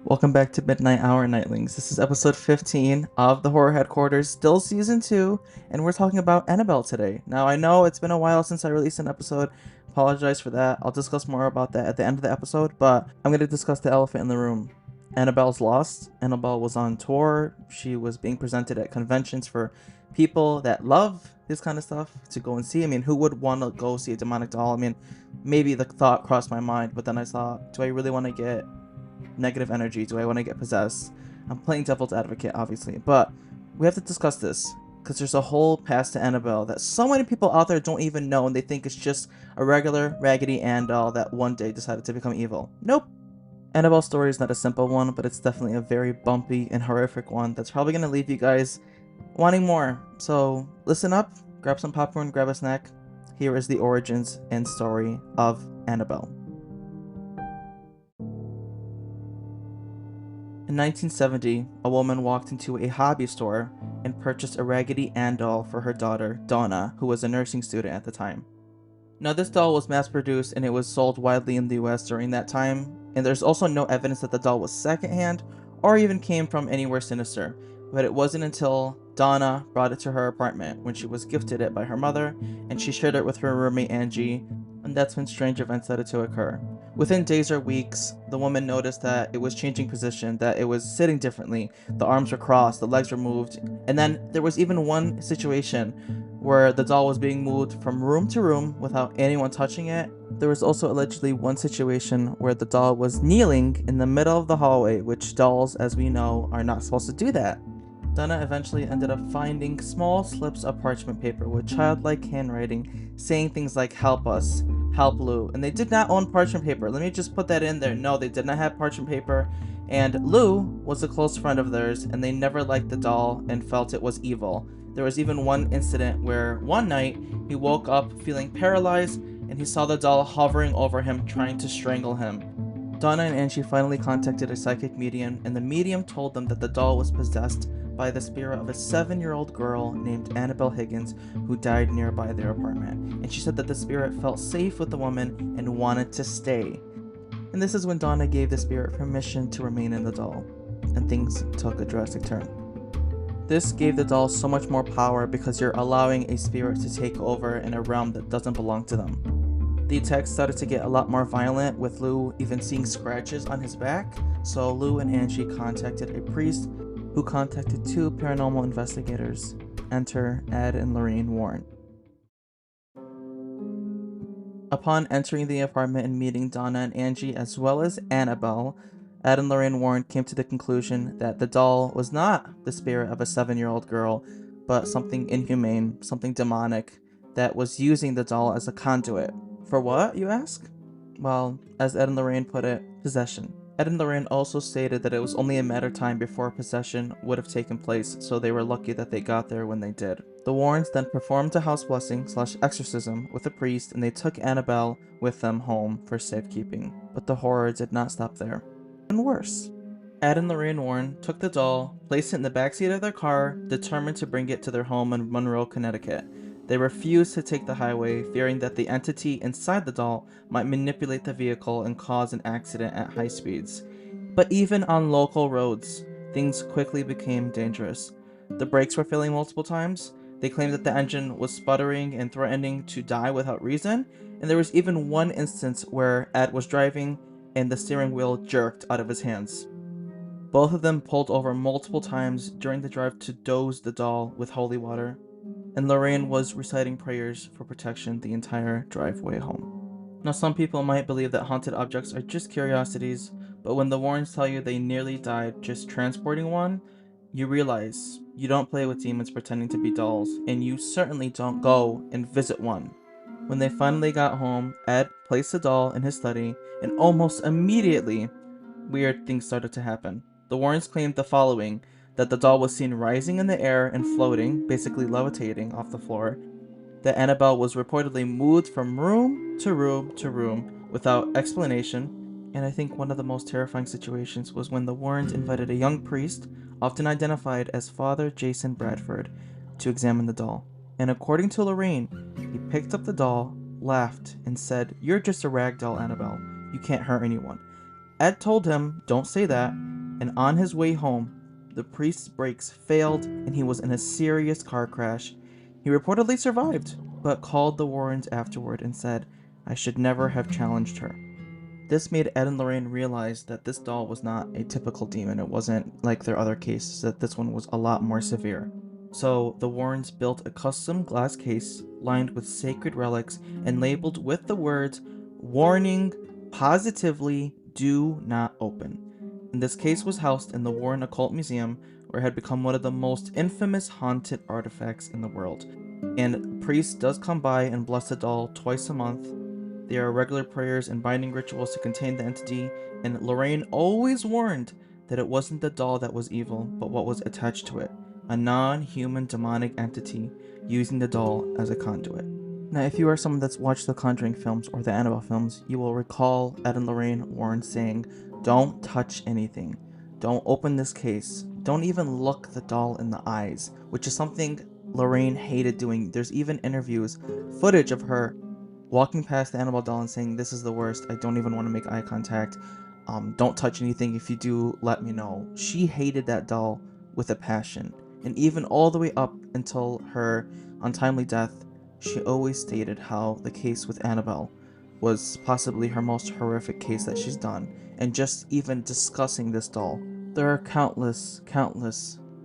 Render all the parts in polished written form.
Welcome back to Midnight Hour Nightlings. This is episode 15 of the Horror Headquarters, still season 2, and we're talking about Annabelle today. Now, I know it's been a while since I released an episode. Apologize for that. I'll discuss more about that at the end of the episode, but I'm going to discuss the elephant in the room. Annabelle's lost. Annabelle was on tour. She was being presented at conventions for people that love this kind of stuff to go and see. I mean, who would want to go see a demonic doll? I mean, maybe the thought crossed my mind, but then I thought, do I really want to get negative energy? Do I want to get possessed? I'm playing devil's advocate, obviously, but we have to discuss this because there's a whole past to Annabelle that so many people out there don't even know, and they think it's just a regular Raggedy Ann doll that one day decided to become evil. Nope. Annabelle's story is not a simple one, but it's definitely a very bumpy and horrific one that's probably going to leave you guys wanting more. So listen up, grab some popcorn, grab a snack. Here is the origins and story of Annabelle. In 1970, a woman walked into a hobby store and purchased a Raggedy Ann doll for her daughter, Donna, who was a nursing student at the time. Now, this doll was mass-produced and it was sold widely in the US during that time, and there's also no evidence that the doll was secondhand or even came from anywhere sinister, but it wasn't until Donna brought it to her apartment when she was gifted it by her mother, and she shared it with her roommate Angie, and that's when strange events started to occur. Within days or weeks, the woman noticed that it was changing position, that it was sitting differently, the arms were crossed, the legs were moved, and then there was even one situation where the doll was being moved from room to room without anyone touching it. There was also allegedly one situation where the doll was kneeling in the middle of the hallway, which dolls, as we know, are not supposed to do that. Donna eventually ended up finding small slips of parchment paper with childlike handwriting saying things like "help us," "help Lou," and they did not own parchment paper. Let me just put that in there. No, they did not have parchment paper, and Lou was a close friend of theirs, and they never liked the doll and felt it was evil. There was even one incident where one night he woke up feeling paralyzed and he saw the doll hovering over him trying to strangle him. Donna and Angie finally contacted a psychic medium, and the medium told them that the doll was possessed by the spirit of a 7-year-old girl named Annabelle Higgins who died nearby their apartment. And she said that the spirit felt safe with the woman and wanted to stay. And this is when Donna gave the spirit permission to remain in the doll, and things took a drastic turn. This gave the doll so much more power because you're allowing a spirit to take over in a realm that doesn't belong to them. The attacks started to get a lot more violent, with Lou even seeing scratches on his back, so Lou and Angie contacted a priest who contacted 2 paranormal investigators. Enter Ed and Lorraine Warren. Upon entering the apartment and meeting Donna and Angie as well as Annabelle, Ed and Lorraine Warren came to the conclusion that the doll was not the spirit of a 7-year-old girl, but something inhumane, something demonic, that was using the doll as a conduit. For what, you ask? Well, as Ed and Lorraine put it, possession. Ed and Lorraine also stated that it was only a matter of time before possession would have taken place, so they were lucky that they got there when they did. The Warrens then performed a house blessing / exorcism with a priest, and they took Annabelle with them home for safekeeping. But the horror did not stop there. And worse. Ed and Lorraine Warren took the doll, placed it in the backseat of their car, determined to bring it to their home in Monroe, Connecticut. They refused to take the highway, fearing that the entity inside the doll might manipulate the vehicle and cause an accident at high speeds. But even on local roads, things quickly became dangerous. The brakes were failing multiple times, they claimed that the engine was sputtering and threatening to die without reason, and there was even one instance where Ed was driving and the steering wheel jerked out of his hands. Both of them pulled over multiple times during the drive to dose the doll with holy water, and Lorraine was reciting prayers for protection the entire driveway home. Now, some people might believe that haunted objects are just curiosities, but when the Warrens tell you they nearly died just transporting one, you realize you don't play with demons pretending to be dolls, and you certainly don't go and visit one. When they finally got home, Ed placed the doll in his study, and almost immediately, weird things started to happen. The Warrens claimed the following: that the doll was seen rising in the air and floating, basically levitating off the floor, that Annabelle was reportedly moved from room to room to room without explanation, And I think one of the most terrifying situations was when the Warrens invited a young priest, often identified as Father Jason Bradford, to examine the doll. And according to Lorraine, he picked up the doll, laughed, and said, "You're just a rag doll, Annabelle. You can't hurt anyone." Ed told him, "Don't say that," and on his way home, the priest's brakes failed and he was in a serious car crash. He reportedly survived, but called the Warrens afterward and said, "I should never have challenged her." This made Ed and Lorraine realize that this doll was not a typical demon. It wasn't like their other cases, that this one was a lot more severe. So the Warrens built a custom glass case lined with sacred relics and labeled with the words, "Warning, positively do not open." And this case was housed in the Warren Occult Museum, where it had become one of the most infamous haunted artifacts in the world. And a priest does come by and bless the doll twice a month. There are regular prayers and binding rituals to contain the entity, and Lorraine always warned that it wasn't the doll that was evil, but what was attached to it, a non-human demonic entity using the doll as a conduit. Now, if you are someone that's watched the Conjuring films or the Annabelle films, you will recall Ed and Lorraine Warren saying, "Don't touch anything. Don't open this case. Don't even look the doll in the eyes," which is something Lorraine hated doing. There's even interviews, footage of her walking past the Annabelle doll and saying, "This is the worst. I don't even want to make eye contact. Don't touch anything. If you do, let me know." She hated that doll with a passion. And even all the way up until her untimely death, she always stated how the case with Annabelle was possibly her most horrific case that she's done. And just even discussing this doll, there are countless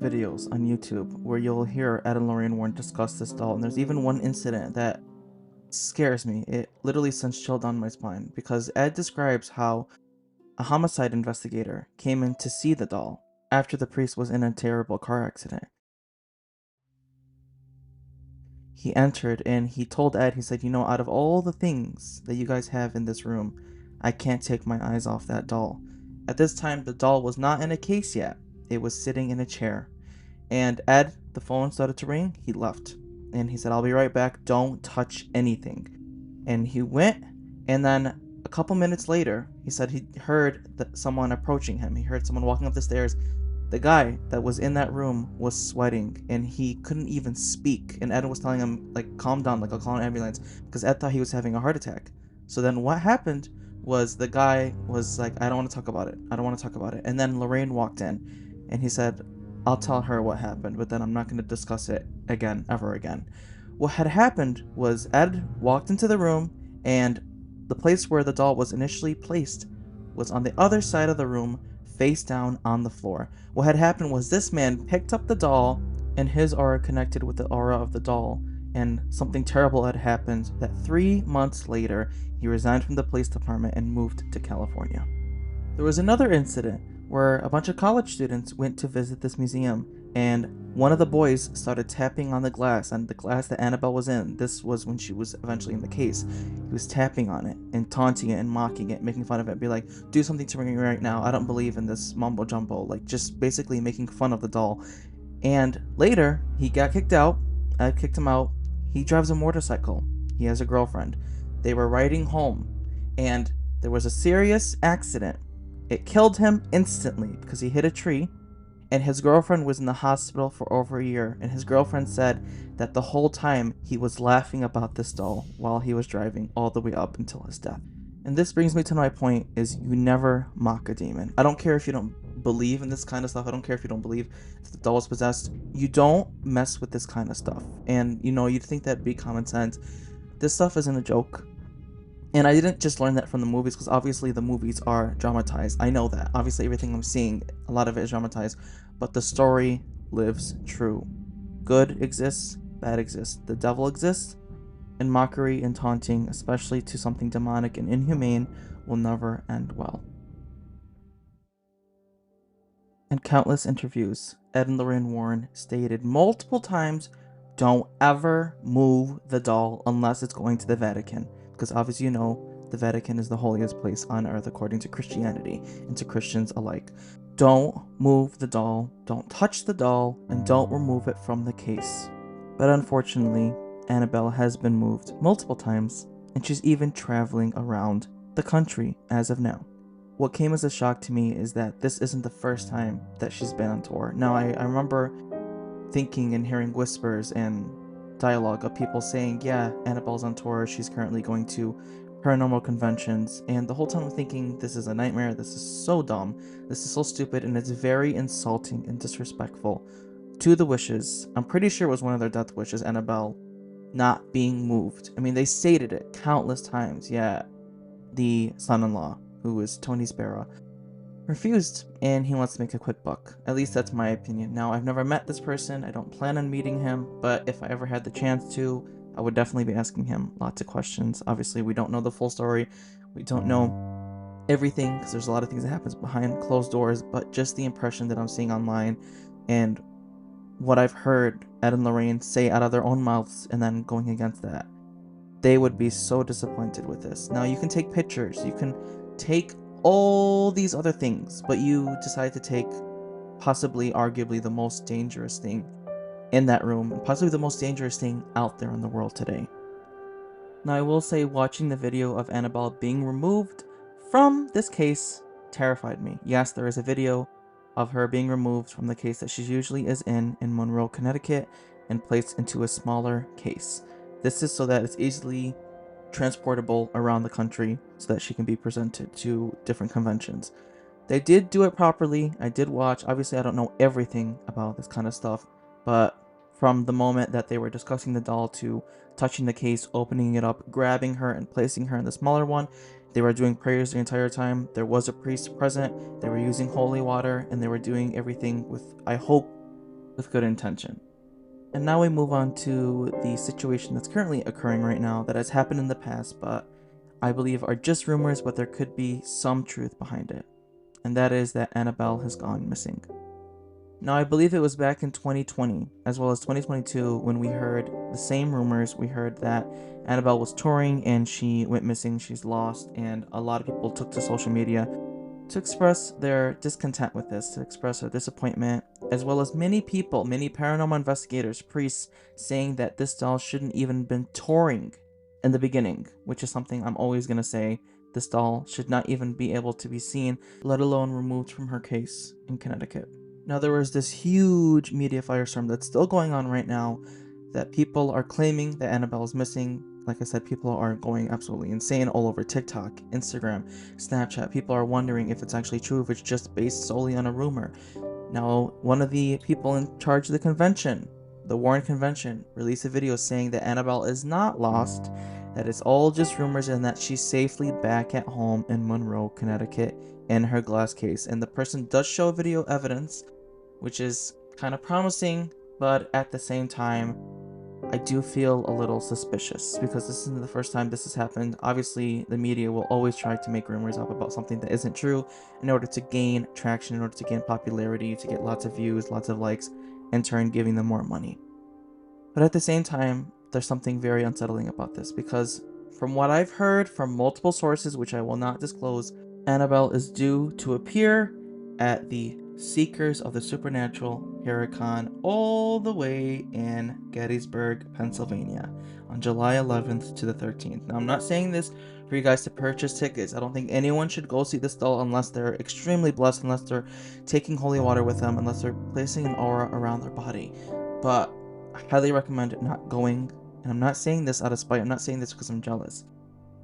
videos on YouTube where you'll hear Ed and Lorraine Warren discuss this doll. And there's even one incident that scares me. It literally sends chill down my spine because Ed describes how a homicide investigator came in to see the doll after the priest was in a terrible car accident. He entered and he told Ed, he said, "Out of all the things that you guys have in this room, I can't take my eyes off that doll." At this time, the doll was not in a case yet. It was sitting in a chair. And Ed, the phone started to ring. He left. And he said, "I'll be right back. Don't touch anything." And he went, and then a couple minutes later, he said he heard someone approaching him. He heard someone walking up the stairs. The guy that was in that room was sweating, and he couldn't even speak. And Ed was telling him, like, "Calm down, like, I'll call an ambulance," because Ed thought he was having a heart attack. So then what happened was the guy was like, "I don't want to talk about it. I don't want to talk about it." And then Lorraine walked in, and he said, "I'll tell her what happened, but then I'm not going to discuss it again, ever again." What had happened was Ed walked into the room, and the place where the doll was initially placed was on the other side of the room, face down on the floor. What had happened was this man picked up the doll, and his aura connected with the aura of the doll, and something terrible had happened that 3 months later, he resigned from the police department and moved to California. There was another incident where a bunch of college students went to visit this museum, and one of the boys started tapping on the glass that Annabelle was in. This was when she was eventually in the case. He was tapping on it and taunting it and mocking it, making fun of it, be like, "Do something to me right now. I don't believe in this mumbo jumbo," like just basically making fun of the doll. And later, he got kicked out. Ed kicked him out. He drives a motorcycle. He has a girlfriend. They were riding home, and there was a serious accident. It killed him instantly because he hit a tree, and his girlfriend was in the hospital for over a year, and his girlfriend said that the whole time he was laughing about this doll while he was driving all the way up until his death. And this brings me to my point, is you never mock a demon. I don't care if you don't believe in this kind of stuff. I don't care if you don't believe that the doll is possessed. You don't mess with this kind of stuff. And you'd think that'd be common sense. This stuff isn't a joke. And I didn't just learn that from the movies, because obviously the movies are dramatized. I know that. Obviously everything I'm seeing, a lot of it is dramatized. But the story lives true. Good exists, bad exists. The devil exists, and mockery and taunting, especially to something demonic and inhumane, will never end well. In countless interviews, Ed and Lorraine Warren stated multiple times, "Don't ever move the doll unless it's going to the Vatican." Because obviously the Vatican is the holiest place on earth according to Christianity and to Christians alike. Don't move the doll, don't touch the doll, and don't remove it from the case. But unfortunately, Annabelle has been moved multiple times, and she's even traveling around the country as of now. what came as a shock to me is that this isn't the first time that she's been on tour. Now, I remember thinking and hearing whispers and dialogue of people saying, yeah, Annabelle's on tour, she's currently going to paranormal conventions, and the whole time I'm thinking, this is a nightmare, this is so dumb, this is so stupid, and it's very insulting and disrespectful to the wishes. I'm pretty sure it was one of their death wishes, Annabelle not being moved. I mean, they stated it countless times. Yeah, the son-in-law, who is Tony Sparrow, refused, and he wants to make a quick buck. At least that's my opinion. Now, I've never met this person, I don't plan on meeting him, but if I ever had the chance to, I would definitely be asking him lots of questions. Obviously, we don't know the full story, we don't know everything, because there's a lot of things that happens behind closed doors, but just the impression that I'm seeing online, and what I've heard Ed and Lorraine say out of their own mouths, and then going against that, they would be so disappointed with this. Now, you can take pictures, you can take all these other things, but you decide to take possibly, arguably, the most dangerous thing in that room, and possibly the most dangerous thing out there in the world today. Now, I will say, watching the video of Annabelle being removed from this case terrified me. Yes, there is a video of her being removed from the case that she usually is in Monroe, Connecticut, and placed into a smaller case. This is so that it's easily transportable around the country so that she can be presented to different conventions. They did do it properly. I did watch. Obviously, I don't know everything about this kind of stuff, but from the moment that they were discussing the doll to touching the case, opening it up, grabbing her, and placing her in the smaller one, they were doing prayers the entire time. There was a priest present. They were using holy water, and they were doing everything with, I hope, with good intention. And now we move on to the situation that's currently occurring right now that has happened in the past, but I believe are just rumors, but there could be some truth behind it. And that is that Annabelle has gone missing. Now, I believe it was back in 2020, as well as 2022, when we heard the same rumors. We heard that Annabelle was touring and she went missing, she's lost, and a lot of people took to social media to express their discontent with this, to express their disappointment, as well as many people, many paranormal investigators, priests, saying that this doll shouldn't even been touring in the beginning, which is something I'm always going to say. This doll should not even be able to be seen, let alone removed from her case in Connecticut. Now, there was this huge media firestorm that's still going on right now, that people are claiming that Annabelle is missing. Like I said, people are going absolutely insane all over TikTok, Instagram, Snapchat. People are wondering if it's actually true, if it's just based solely on a rumor. Now, one of the people in charge of the convention, the Warren Convention, released a video saying that Annabelle is not lost, that it's all just rumors, and that she's safely back at home in Monroe, Connecticut, in her glass case. And the person does show video evidence, which is kind of promising, but at the same time, I do feel a little suspicious, because this isn't the first time this has happened. Obviously, the media will always try to make rumors up about something that isn't true in order to gain traction, in order to gain popularity, to get lots of views, lots of likes, in turn giving them more money. But at the same time, there's something very unsettling about this, because from what I've heard from multiple sources, which I will not disclose, Annabelle is due to appear at the Seekers of the Supernatural Hurricane all the way in Gettysburg, Pennsylvania on July 11th to the 13th. Now, I'm not saying this for you guys to purchase tickets. I don't think anyone should go see this doll unless they're extremely blessed, unless they're taking holy water with them, unless they're placing an aura around their body. But I highly recommend not going. And I'm not saying this out of spite. I'm not saying this because I'm jealous.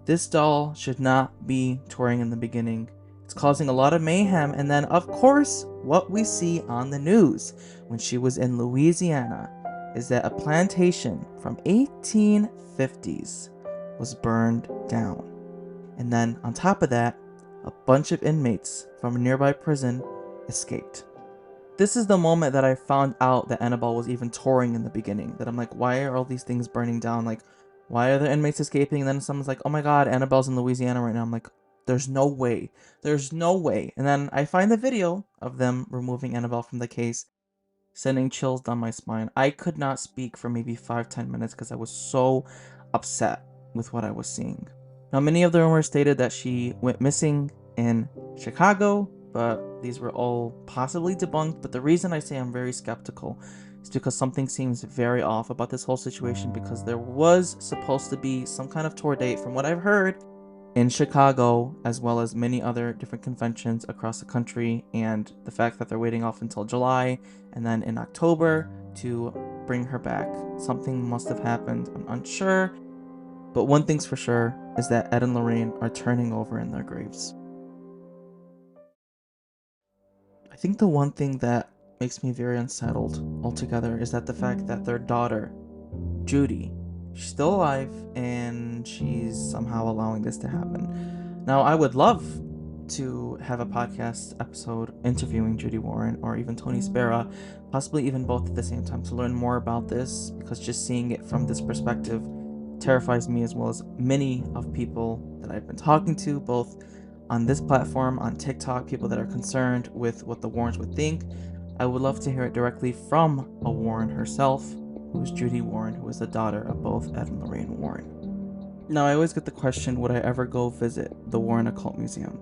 This doll should not be touring in the beginning. It's causing a lot of mayhem, and then, of course, what we see on the news when she was in Louisiana is that a plantation from 1850s was burned down. And then, on top of that, a bunch of inmates from a nearby prison escaped. This is the moment that I found out that Annabelle was even touring in the beginning. That I'm like, why are all these things burning down? Like, why are the inmates escaping? And then someone's like, oh my god, Annabelle's in Louisiana right now. I'm like, there's no way. There's no way. And then I find the video of them removing Annabelle from the case, sending chills down my spine. I could not speak for maybe 5-10 minutes because I was so upset with what I was seeing. Now, many of the rumors stated that she went missing in Chicago, but these were all possibly debunked. But the reason I say I'm very skeptical is because something seems very off about this whole situation, because there was supposed to be some kind of tour date, from what I've heard, in Chicago, as well as many other different conventions across the country, and the fact that they're waiting off until July and then in October to bring her back. Something must have happened, I'm unsure, but one thing's for sure is that Ed and Lorraine are turning over in their graves. I think the one thing that makes me very unsettled altogether is that the fact that their daughter, Judy, she's still alive and she's somehow allowing this to happen. Now, I would love to have a podcast episode interviewing Judy Warren or even Tony Spera, possibly even both at the same time, to learn more about this, because just seeing it from this perspective terrifies me, as well as many of people that I've been talking to, both on this platform, on TikTok, people that are concerned with what the Warrens would think. I would love to hear it directly from a Warren herself, who's Judy Warren, who is the daughter of both Ed and Lorraine Warren. Now, I always get the question, would I ever go visit the Warren Occult Museum?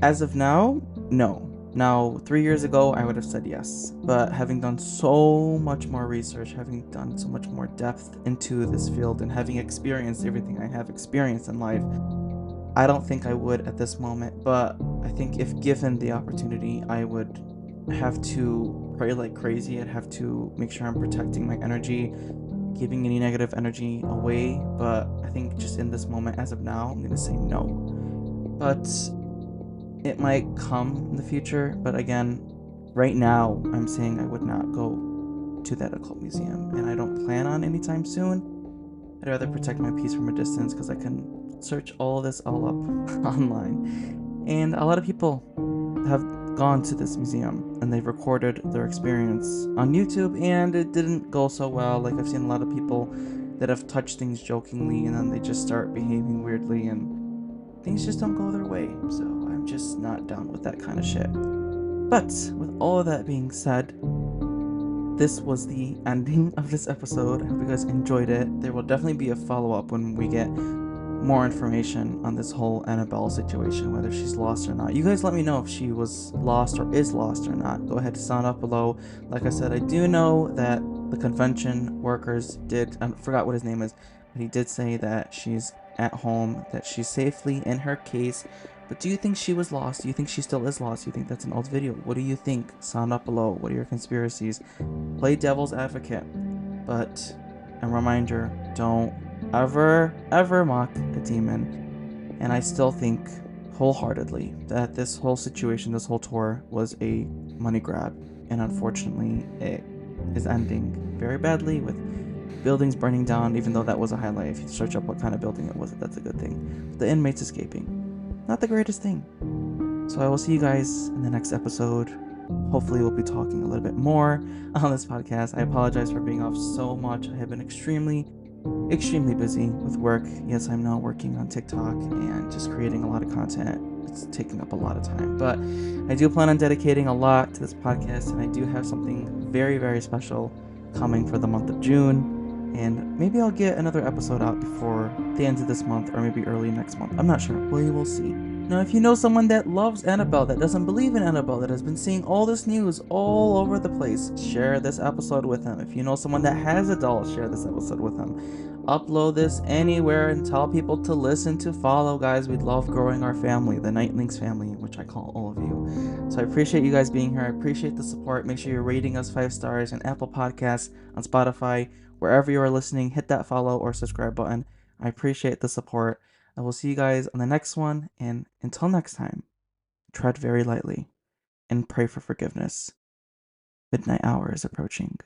As of now, no. Now, 3 years ago, I would have said yes, but having done so much more research, having done so much more depth into this field, and having experienced everything I have experienced in life, I don't think I would at this moment. But I think if given the opportunity, I would have to pray like crazy. I'd have to make sure I'm protecting my energy, keeping any negative energy away. But I think just in this moment, as of now, I'm going to say no. But it might come in the future. But again, right now, I'm saying I would not go to that occult museum, and I don't plan on anytime soon. I'd rather protect my peace from a distance, because I can search all this all up online. And a lot of people have gone to this museum and they've recorded their experience on YouTube, and it didn't go so well. Like, I've seen a lot of people that have touched things jokingly and then they just start behaving weirdly and things just don't go their way. So I'm just not down with that kind of shit. But with all of that being said, this was the ending of this episode. I hope you guys enjoyed it. There will definitely be a follow-up when we get more information on this whole Annabelle situation, whether she's lost or not. You guys let me know if she was lost or is lost or not. Go ahead to sound up below. Like I said, I do know that the convention workers did, I forgot what his name is, but he did say that she's at home, that she's safely in her case. But do you think she was lost? Do you think she still is lost? Do you think that's an old video? What do you think? Sound up below. What are your conspiracies? Play devil's advocate. But a reminder, don't ever mock a demon. And I still think wholeheartedly that this whole situation, this whole tour, was a money grab. And unfortunately, it is ending very badly with buildings burning down, even though that was a highlight. If you search up what kind of building it was, that's a good thing. The inmates escaping. Not the greatest thing. So I will see you guys in the next episode. Hopefully we'll be talking a little bit more on this podcast. I apologize for being off so much. I have been extremely busy with work. Yes, I'm now working on TikTok and just creating a lot of content. It's taking up a lot of time, but I do plan on dedicating a lot to this podcast, and I do have something very, very special coming for the month of June. And maybe I'll get another episode out before the end of this month, or maybe early next month. I'm not sure. We will see. Now, if you know someone that loves Annabelle, that doesn't believe in Annabelle, that has been seeing all this news all over the place, share this episode with them. If you know someone that has a doll, share this episode with them. Upload this anywhere and tell people to listen, to follow, guys. We love growing our family, the Nightlinks family, which I call all of you. So I appreciate you guys being here. I appreciate the support. Make sure you're rating us 5 stars on Apple Podcasts, on Spotify, wherever you are listening. Hit that follow or subscribe button. I appreciate the support. I will see you guys on the next one, and until next time, tread very lightly and pray for forgiveness. Midnight hour is approaching.